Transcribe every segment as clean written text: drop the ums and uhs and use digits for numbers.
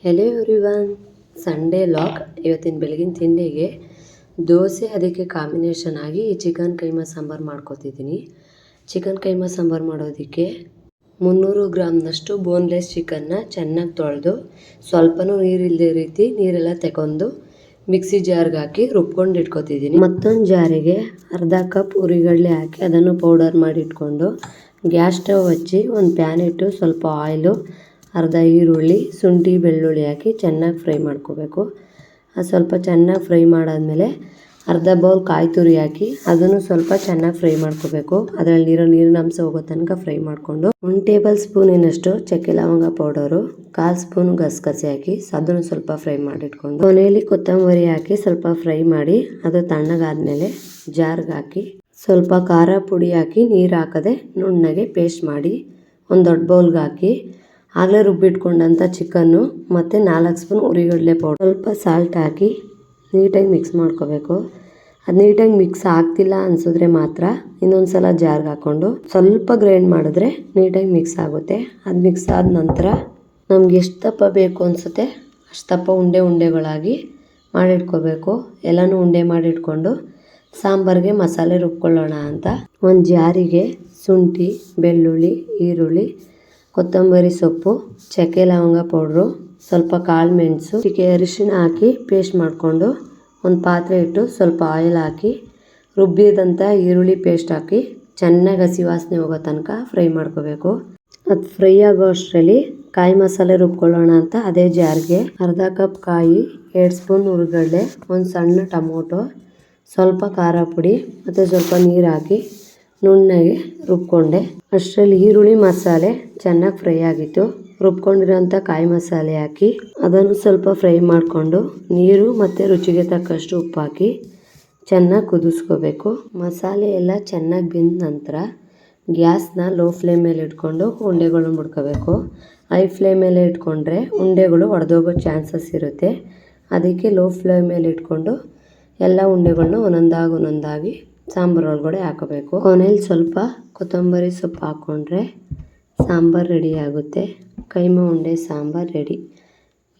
Hello everyone, Sunday log. ಇವತ್ತಿನ ಬೆಳಗಿನ ತಿಂಡಿಗೆ ದೋಸೆ, ಅದಕ್ಕೆ ಕಾಂಬಿನೇಷನ್ ಆಗಿ ಚಿಕನ್ ಕೈಮಾ ಸಾಂಬಾರು ಮಾಡ್ಕೊತಿದ್ದೀನಿ. ಚಿಕನ್ ಕೈಮಾ ಸಾಂಬಾರು ಮಾಡೋದಕ್ಕೆ 300 ಗ್ರಾಮ್ನಷ್ಟು ಬೋನ್ಲೆಸ್ ಚಿಕನ್ನ ಚೆನ್ನಾಗಿ ತೊಳೆದು ಸ್ವಲ್ಪನೂ ನೀರಿಲ್ಲದೆ ರೀತಿ ನೀರೆಲ್ಲ ತಗೊಂಡು ಮಿಕ್ಸಿ ಜಾರ್ಗೆ ಹಾಕಿ ರುಬ್ಕೊಂಡು ಇಟ್ಕೊತಿದ್ದೀನಿ. ಮತ್ತೊಂದು ಜಾರಿಗೆ ಅರ್ಧ ಕಪ್ ಹುರಿಗಡಲೆ ಹಾಕಿ ಅದನ್ನು ಪೌಡರ್ ಮಾಡಿ ಇಟ್ಕೊಂಡು ಗ್ಯಾಸ್ ಸ್ಟವ್ ಹಚ್ಚಿ ಒಂದು ಪ್ಯಾನ್ ಇಟ್ಟು ಸ್ವಲ್ಪ ಆಯಿಲು, ಅರ್ಧ ಈರುಳ್ಳಿ, ಶುಂಠಿ, ಬೆಳ್ಳುಳ್ಳಿ ಹಾಕಿ ಚೆನ್ನಾಗಿ ಫ್ರೈ ಮಾಡ್ಕೋಬೇಕು. ಅದು ಸ್ವಲ್ಪ ಚೆನ್ನಾಗಿ ಫ್ರೈ ಮಾಡಾದಮೇಲೆ ಅರ್ಧ ಬೌಲ್ ಕಾಯಿ ತುರಿ ಹಾಕಿ ಅದನ್ನು ಸ್ವಲ್ಪ ಚೆನ್ನಾಗಿ ಫ್ರೈ ಮಾಡ್ಕೋಬೇಕು. ಅದರಲ್ಲಿರೋ ನೀರಿನ ಅಂಶ ಹೋಗೋ ತನಕ ಫ್ರೈ ಮಾಡಿಕೊಂಡು 1 ಟೇಬಲ್ ಸ್ಪೂನಿನಷ್ಟು ಚಕ್ಕೆ ಲವಂಗ ಪೌಡರು, 1/4 ಸ್ಪೂನು ಗಸಗಸೆ ಹಾಕಿ ಅದನ್ನು ಸ್ವಲ್ಪ ಫ್ರೈ ಮಾಡಿಟ್ಕೊಂಡು ಕೊನೆಯಲ್ಲಿ ಕೊತ್ತಂಬರಿ ಹಾಕಿ ಸ್ವಲ್ಪ ಫ್ರೈ ಮಾಡಿ ಅದು ತಣ್ಣಗಾದ್ಮೇಲೆ ಜಾರ್ಗೆ ಹಾಕಿ ಸ್ವಲ್ಪ ಖಾರ ಪುಡಿ ಹಾಕಿ ನೀರು ಹಾಕದೆ ನುಣ್ಣಗೆ ಪೇಸ್ಟ್ ಮಾಡಿ ಒಂದು ದೊಡ್ಡ ಬೌಲ್ಗೆ ಹಾಕಿ ಆಗಲೇ ರುಬ್ಬಿಟ್ಕೊಂಡಂಥ ಚಿಕನ್ನು ಮತ್ತು 4 ಸ್ಪೂನ್ ಹುರಿಗಡಲೆ ಪೌಡರ್, ಸ್ವಲ್ಪ ಸಾಲ್ಟ್ ಹಾಕಿ ನೀಟಾಗಿ ಮಿಕ್ಸ್ ಮಾಡ್ಕೋಬೇಕು. ಅದು ನೀಟಾಗಿ ಮಿಕ್ಸ್ ಆಗ್ತಿಲ್ಲ ಅನಿಸಿದ್ರೆ ಮಾತ್ರ ಇನ್ನೊಂದು ಸಲ ಜಾರ್ಗೆ ಹಾಕ್ಕೊಂಡು ಸ್ವಲ್ಪ ಗ್ರೈಂಡ್ ಮಾಡಿದ್ರೆ ನೀಟಾಗಿ ಮಿಕ್ಸ್ ಆಗುತ್ತೆ. ಅದು ಮಿಕ್ಸ್ ಆದ ನಂತರ ನಮ್ಗೆ ಎಷ್ಟು ದಪ್ಪ ಬೇಕು ಅನಿಸುತ್ತೆ ಅಷ್ಟು ದಪ್ಪ ಉಂಡೆಗಳಾಗಿ ಮಾಡಿಟ್ಕೋಬೇಕು. ಎಲ್ಲನೂ ಉಂಡೆ ಮಾಡಿಟ್ಕೊಂಡು ಸಾಂಬಾರಿಗೆ ಮಸಾಲೆ ರುಬ್ಕೊಳ್ಳೋಣ ಅಂತ ಒಂದು ಜಾರಿಗೆ ಶುಂಠಿ, ಬೆಳ್ಳುಳ್ಳಿ, ಈರುಳ್ಳಿ, ಕೊತ್ತಂಬರಿ ಸೊಪ್ಪು, ಚಕ್ಕೆ ಲವಂಗ ಪೌಡ್ರು, ಸ್ವಲ್ಪ ಕಾಳು ಮೆಣಸು, ಅರಿಶಿಣ ಹಾಕಿ ಪೇಸ್ಟ್ ಮಾಡಿಕೊಂಡು ಒಂದು ಪಾತ್ರೆ ಇಟ್ಟು ಸ್ವಲ್ಪ ಆಯಿಲ್ ಹಾಕಿ ರುಬ್ಬಿದಂಥ ಈರುಳ್ಳಿ ಪೇಸ್ಟ್ ಹಾಕಿ ಚೆನ್ನಾಗಿ ಹಸಿ ವಾಸನೆ ಹೋಗೋ ತನಕ ಫ್ರೈ ಮಾಡ್ಕೋಬೇಕು. ಅದು ಫ್ರೈ ಆಗೋ ಅಷ್ಟರಲ್ಲಿ ಕಾಯಿ ಮಸಾಲೆ ರುಬ್ಕೊಳ್ಳೋಣ ಅಂತ ಅದೇ ಜಾರ್ಗೆ ಅರ್ಧ ಕಪ್ ಕಾಯಿ, 2 ಸ್ಪೂನ್ ಹುರಿಗಡಲೆ, ಒಂದು ಸಣ್ಣ ಟೊಮೊಟೊ, ಸ್ವಲ್ಪ ಖಾರ ಪುಡಿ ಮತ್ತು ಸ್ವಲ್ಪ ನೀರು ಹಾಕಿ ನುಣ್ಣಗೆ ರುಬ್ಕೊಂಡೆ. ಅಷ್ಟರಲ್ಲಿ ಈರುಳ್ಳಿ ಮಸಾಲೆ ಚೆನ್ನಾಗಿ ಫ್ರೈ ಆಗಿತ್ತು. ರುಬ್ಕೊಂಡಿರೋಂಥ ಕಾಯಿ ಮಸಾಲೆ ಹಾಕಿ ಅದನ್ನು ಸ್ವಲ್ಪ ಫ್ರೈ ಮಾಡಿಕೊಂಡು ನೀರು ಮತ್ತು ರುಚಿಗೆ ತಕ್ಕಷ್ಟು ಉಪ್ಪು ಹಾಕಿ ಚೆನ್ನಾಗಿ ಕುದಿಸ್ಕೋಬೇಕು. ಮಸಾಲೆ ಎಲ್ಲ ಚೆನ್ನಾಗಿ ಬೆಂದ ನಂತರ ಗ್ಯಾಸ್ನ ಲೋ ಫ್ಲೇಮ್ ಮೇಲೆ ಇಟ್ಕೊಂಡು ಉಂಡೆಗಳನ್ನ ಮುಡ್ಕೋಬೇಕು. ಹೈ ಫ್ಲೇಮ್ ಮೇಲೆ ಇಟ್ಕೊಂಡ್ರೆ ಉಂಡೆಗಳು ಒಡೆದೋಗೋ ಚಾನ್ಸಸ್ ಇರುತ್ತೆ. ಅದಕ್ಕೆ ಲೋ ಫ್ಲೇಮ್ ಮೇಲೆ ಇಟ್ಕೊಂಡು ಎಲ್ಲ ಉಂಡೆಗಳನ್ನ ಒಂದೊಂದಾಗಿ ಸಾಂಬಾರು ಒಳಗಡೆ ಹಾಕೋಬೇಕು. ಕೊನೆಯಲ್ಲಿ ಸ್ವಲ್ಪ ಕೊತ್ತಂಬರಿ ಸೊಪ್ಪು ಹಾಕ್ಕೊಂಡ್ರೆ ಸಾಂಬಾರು ರೆಡಿ ಆಗುತ್ತೆ. ಕೈಮಾ ಉಂಡೆ ಸಾಂಬಾರು ರೆಡಿ.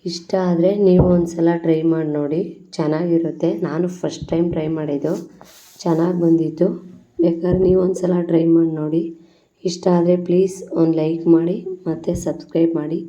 ಇಷ್ಟ ಆದರೆ ನೀವು ಒಂದು ಸಲ ಟ್ರೈ ಮಾಡಿ ನೋಡಿ, ಚೆನ್ನಾಗಿರುತ್ತೆ. ನಾನು ಫಸ್ಟ್ ಟೈಮ್ ಟ್ರೈ ಮಾಡಿದ್ದು, ಚೆನ್ನಾಗಿ ಬಂದಿತ್ತು. ಬೇಕಾದ್ರೆ ನೀವು ಒಂದು ಸಲ ಟ್ರೈ ಮಾಡಿ ನೋಡಿ. ಇಷ್ಟ ಆದರೆ ಪ್ಲೀಸ್ ಒಂದು ಲೈಕ್ ಮಾಡಿ ಮತ್ತು ಸಬ್ಸ್ಕ್ರೈಬ್ ಮಾಡಿ.